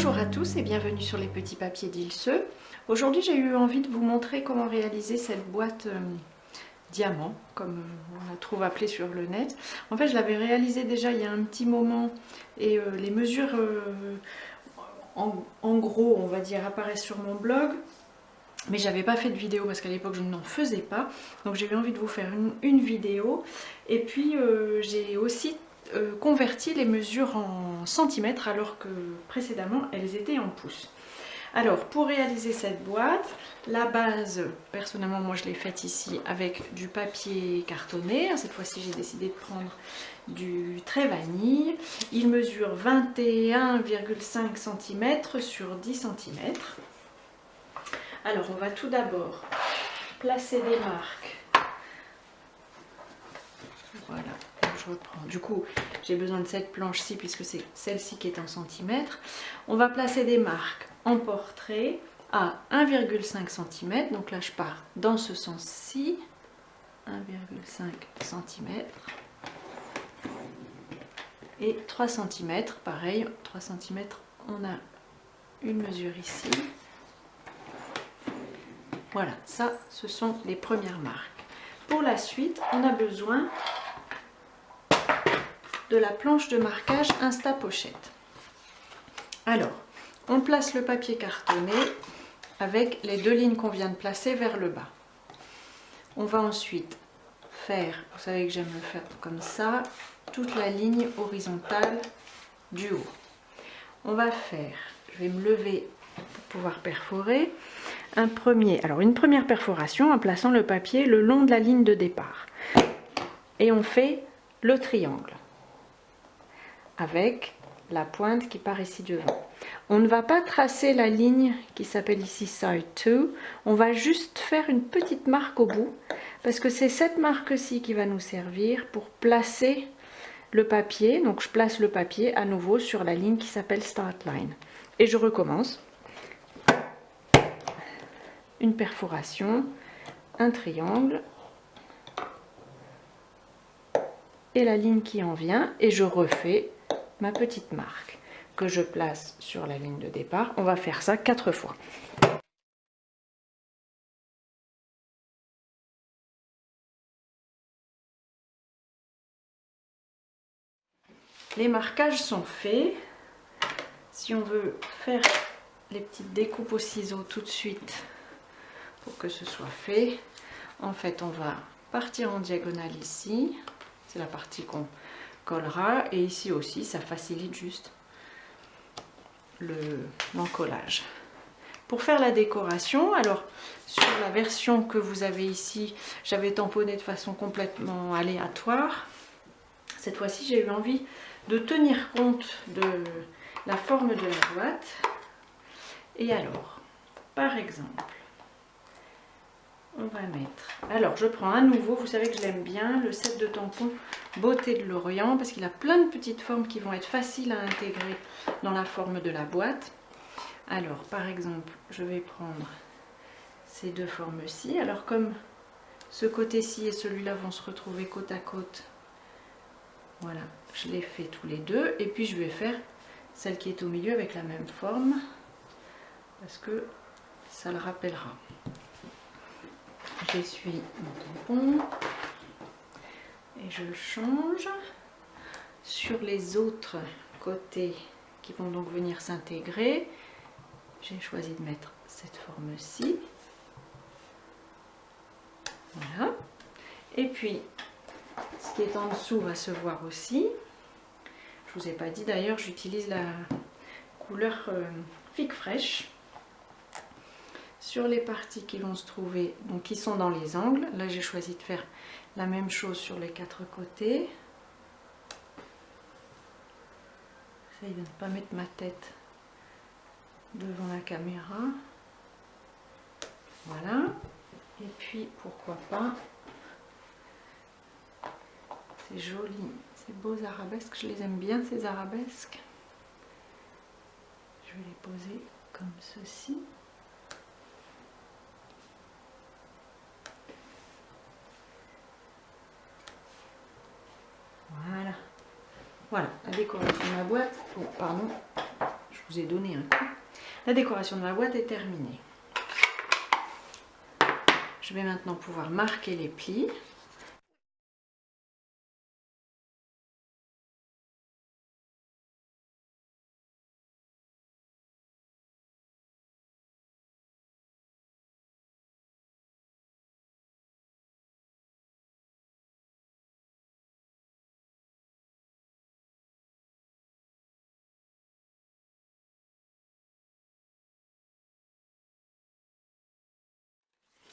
Bonjour à tous et bienvenue sur les petits papiers d'Ilse. Aujourd'hui j'ai eu envie de vous montrer comment réaliser cette boîte diamant, comme on la trouve appelée sur le net. En fait je l'avais réalisée déjà il y a un petit moment et les mesures en gros on va dire apparaissent sur mon blog. Mais j'avais pas fait de vidéo parce qu'à l'époque je n'en faisais pas. Donc j'ai eu envie de vous faire une vidéo. Et puis j'ai aussi converti les mesures en centimètres alors que précédemment elles étaient en pouces. Alors pour réaliser cette boîte, la base, personnellement moi je l'ai faite ici avec du papier cartonné. Cette fois-ci j'ai décidé de prendre du trait vanille. Il mesure 21,5 cm sur 10 cm. Alors on va tout d'abord placer des marques. Voilà, je reprends. Du coup, j'ai besoin de cette planche-ci puisque c'est celle-ci qui est en centimètres. On va placer des marques en portrait à 1,5 cm. Donc là, je pars dans ce sens-ci. 1,5 cm. Et 3 cm, pareil, 3 cm, on a une mesure ici. Voilà, ça, ce sont les premières marques. Pour la suite, on a besoin de la planche de marquage Insta Pochette. Alors, on place le papier cartonné avec les deux lignes qu'on vient de placer vers le bas. On va ensuite faire, vous savez que j'aime le faire comme ça, toute la ligne horizontale du haut. On va faire, je vais me lever pour pouvoir perforer. Une première perforation en plaçant le papier le long de la ligne de départ. Et on fait le triangle avec la pointe qui part ici devant. On ne va pas tracer la ligne qui s'appelle ici side 2. On va juste faire une petite marque au bout parce que c'est cette marque-ci qui va nous servir pour placer le papier. Donc je place le papier à nouveau sur la ligne qui s'appelle start line. Et je recommence. Une perforation, un triangle et la ligne qui en vient et je refais ma petite marque que je place sur la ligne de départ. On va faire ça 4 fois. Les marquages sont faits. Si on veut faire les petites découpes au ciseau tout de suite pour que ce soit fait, en fait on va partir en diagonale ici, c'est la partie qu'on collera, et ici aussi ça facilite juste l'encollage. Pour faire la décoration, alors sur la version que vous avez ici, j'avais tamponné de façon complètement aléatoire. Cette fois-ci j'ai eu envie de tenir compte de la forme de la boîte. Et alors, par exemple, on va mettre, alors je prends à nouveau, vous savez que je l'aime bien, le set de tampons Beauté de l'Orient, parce qu'il a plein de petites formes qui vont être faciles à intégrer dans la forme de la boîte. Alors par exemple, je vais prendre ces deux formes-ci. Alors comme ce côté-ci et celui-là vont se retrouver côte à côte, voilà, je les fais tous les deux. Et puis je vais faire celle qui est au milieu avec la même forme, parce que ça le rappellera. J'essuie mon tampon et je le change. Sur les autres côtés qui vont donc venir s'intégrer, j'ai choisi de mettre cette forme-ci. Voilà. Et puis, ce qui est en dessous va se voir aussi. Je ne vous ai pas dit d'ailleurs, j'utilise la couleur Figue Fraîche. Sur les parties qui vont se trouver, donc qui sont dans les angles, là j'ai choisi de faire la même chose sur les 4 côtés. J'essaye de ne pas mettre ma tête devant la caméra. Voilà. Et puis pourquoi pas ces jolis, ces beaux arabesques, je les aime bien ces arabesques. Je vais les poser comme ceci. Voilà, la décoration de ma boîte. Oh, pardon, je vous ai donné un coup. La décoration de ma boîte est terminée. Je vais maintenant pouvoir marquer les plis.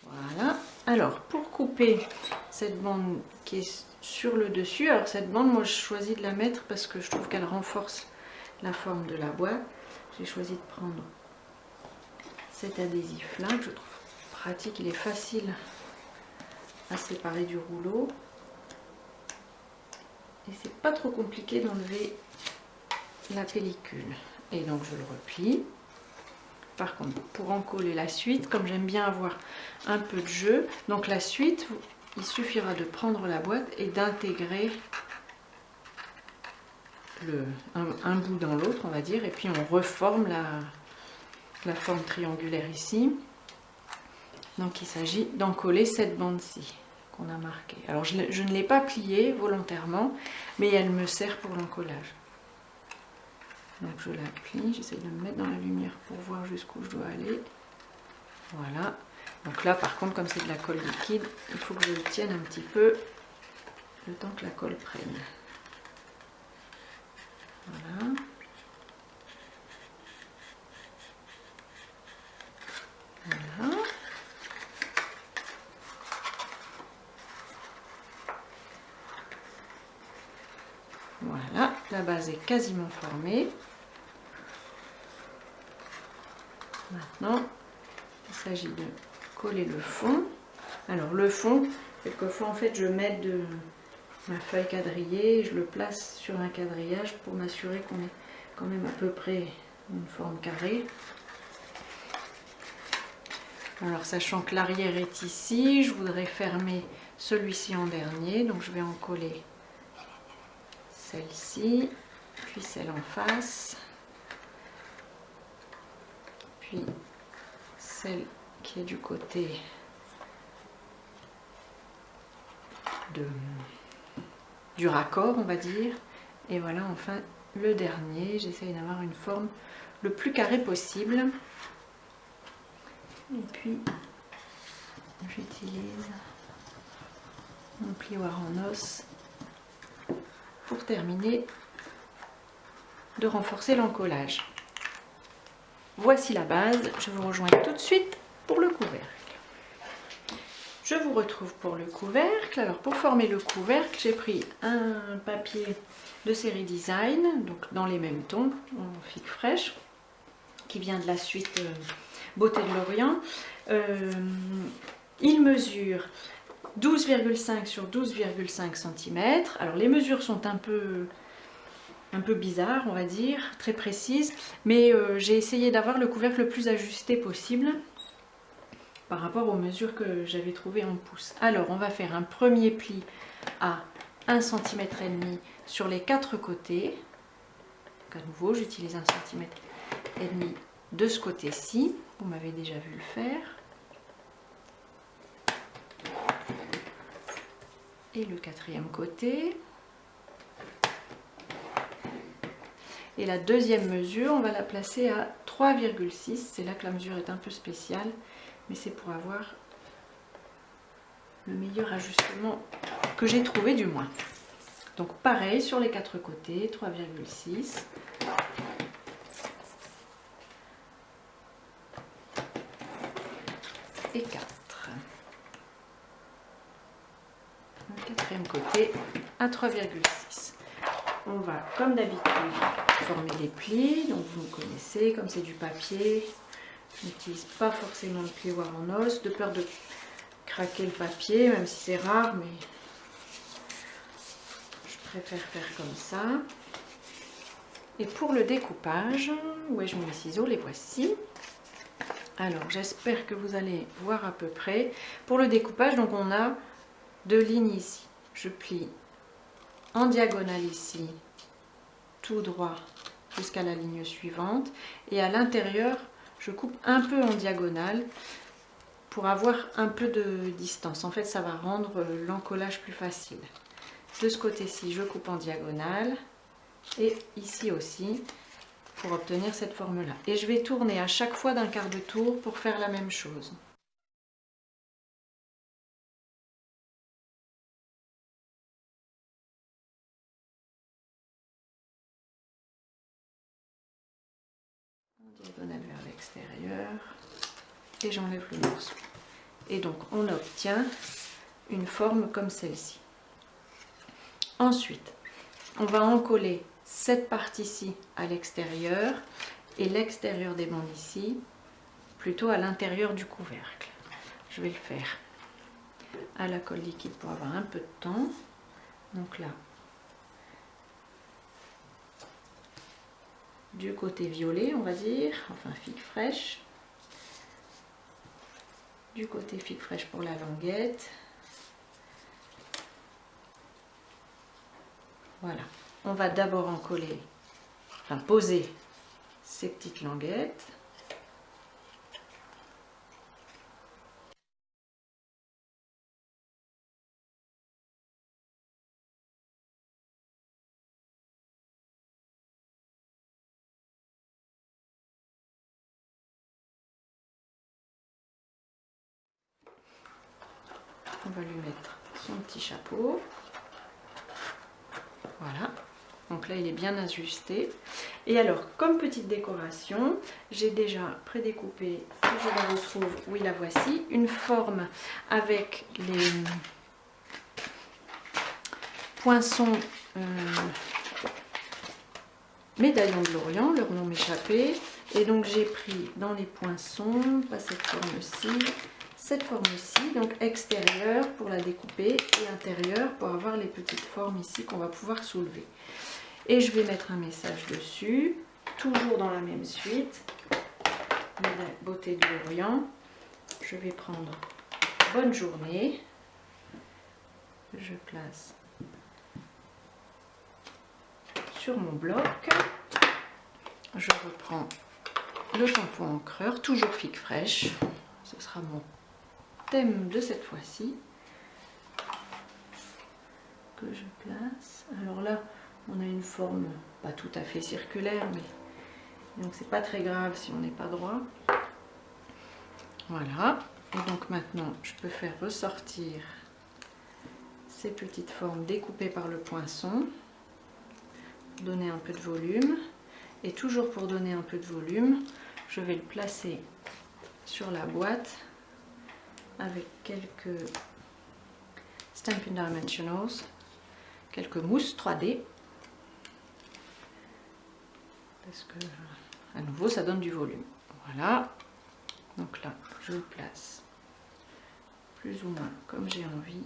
Voilà. Alors, pour couper cette bande qui est sur le dessus, alors cette bande, moi je choisis de la mettre parce que je trouve qu'elle renforce la forme de la boîte. J'ai choisi de prendre cet adhésif là que je trouve pratique, il est facile à séparer du rouleau et c'est pas trop compliqué d'enlever la pellicule. Et donc je le replie. Par contre, pour encoller la suite, comme j'aime bien avoir un peu de jeu, donc la suite, il suffira de prendre la boîte et d'intégrer un bout dans l'autre, on va dire, et puis on reforme la forme triangulaire ici. Donc il s'agit d'encoller cette bande-ci qu'on a marquée. Alors je ne l'ai pas pliée volontairement, mais elle me sert pour l'encollage. Donc je la plie, j'essaie de me mettre dans la lumière pour voir jusqu'où je dois aller. Voilà. Donc là par contre, comme c'est de la colle liquide, il faut que je le tienne un petit peu le temps que la colle prenne. Voilà. Voilà. Voilà, la base est quasiment formée. Maintenant, il s'agit de coller le fond. Alors le fond, quelquefois en fait je mets de ma feuille quadrillée, je le place sur un quadrillage pour m'assurer qu'on ait quand même à peu près une forme carrée. Alors sachant que l'arrière est ici, je voudrais fermer celui-ci en dernier, donc je vais en coller celle-ci, puis celle en face, puis celle qui est du côté du raccord, on va dire. Et voilà, enfin le dernier, j'essaye d'avoir une forme le plus carrée possible. Et puis j'utilise mon plioir en os pour terminer de renforcer l'encollage. Voici la base, je vous rejoins tout de suite pour le couvercle. Je vous retrouve pour le couvercle. Alors pour former le couvercle, j'ai pris un papier de série Design, donc dans les mêmes tons, en figue fraîche, qui vient de la suite Beauté de l'Orient. Il mesure 12,5 sur 12,5 cm. Alors les mesures sont un peu bizarres, on va dire, très précises, mais j'ai essayé d'avoir le couvercle le plus ajusté possible par rapport aux mesures que j'avais trouvées en pouces. Alors on va faire un premier pli à 1,5 cm sur les 4 côtés. Donc à nouveau j'utilise 1,5 cm de ce côté-ci, vous m'avez déjà vu le faire. Et le quatrième côté. Et la deuxième mesure, on va la placer à 3,6. C'est là que la mesure est un peu spéciale, mais c'est pour avoir le meilleur ajustement que j'ai trouvé du moins. Donc pareil sur les 4 côtés, 3,6. Et 4. Le quatrième côté à 3,6. On va, comme d'habitude, former les plis. Donc vous me connaissez, comme c'est du papier, je n'utilise pas forcément le plioir en os, de peur de craquer le papier, même si c'est rare, mais je préfère faire comme ça. Et pour le découpage, où ai-je mis mes ciseaux? Les voici. Alors j'espère que vous allez voir à peu près. Pour le découpage, donc on a 2 lignes ici. Je plie en diagonale ici, tout droit jusqu'à la ligne suivante. Et à l'intérieur, je coupe un peu en diagonale pour avoir un peu de distance. En fait, ça va rendre l'encollage plus facile. De ce côté-ci, je coupe en diagonale et ici aussi pour obtenir cette forme-là. Et je vais tourner à chaque fois d'un quart de tour pour faire la même chose. En diagonale vers l'extérieur et j'enlève le morceau. Et donc on obtient une forme comme celle-ci. Ensuite, on va encoller cette partie-ci à l'extérieur et l'extérieur des bandes ici plutôt à l'intérieur du couvercle. Je vais le faire à la colle liquide pour avoir un peu de temps. Donc là, du côté violet, on va dire, enfin figue fraîche. Du côté figue fraîche pour la languette. Voilà, on va d'abord encoller, enfin poser ces petites languettes. On va lui mettre son petit chapeau. Voilà. Donc là, il est bien ajusté. Et alors, comme petite décoration, j'ai déjà prédécoupé, si je la retrouve, oui, la voici, une forme avec les poinçons médaillons de l'Orient, leur nom m'échappait. Et donc, j'ai pris dans les poinçons, pas cette forme-ci, cette forme-ci, donc extérieure pour la découper et intérieure pour avoir les petites formes ici qu'on va pouvoir soulever. Et je vais mettre un message dessus, toujours dans la même suite, la beauté de l'Orient. Je vais prendre bonne journée, je place sur mon bloc, je reprends le tampon encreur, toujours figue fraîche, ce sera mon thème de cette fois-ci, que je place. Alors là, on a une forme pas tout à fait circulaire, mais donc c'est pas très grave si on n'est pas droit. Voilà, et donc maintenant je peux faire ressortir ces petites formes découpées par le poinçon, donner un peu de volume, et toujours pour donner un peu de volume, je vais le placer sur la boîte avec quelques Stampin' Dimensionals, quelques mousses 3D, parce que à nouveau ça donne du volume. Voilà, donc là je le place plus ou moins comme j'ai envie.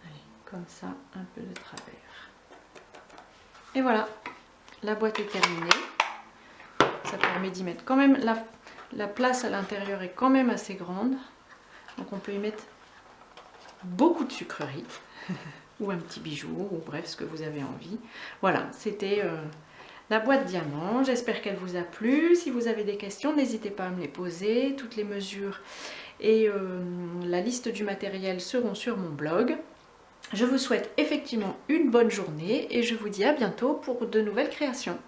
Allez, comme ça, un peu de travers. Et voilà, la boîte est terminée. Ça permet d'y mettre quand même, la place à l'intérieur est quand même assez grande, donc on peut y mettre beaucoup de sucreries ou un petit bijou, ou bref, ce que vous avez envie. Voilà, c'était la boîte diamant. J'espère qu'elle vous a plu. Si vous avez des questions, n'hésitez pas à me les poser. Toutes les mesures et la liste du matériel seront sur mon blog. Je vous souhaite effectivement une bonne journée et je vous dis à bientôt pour de nouvelles créations.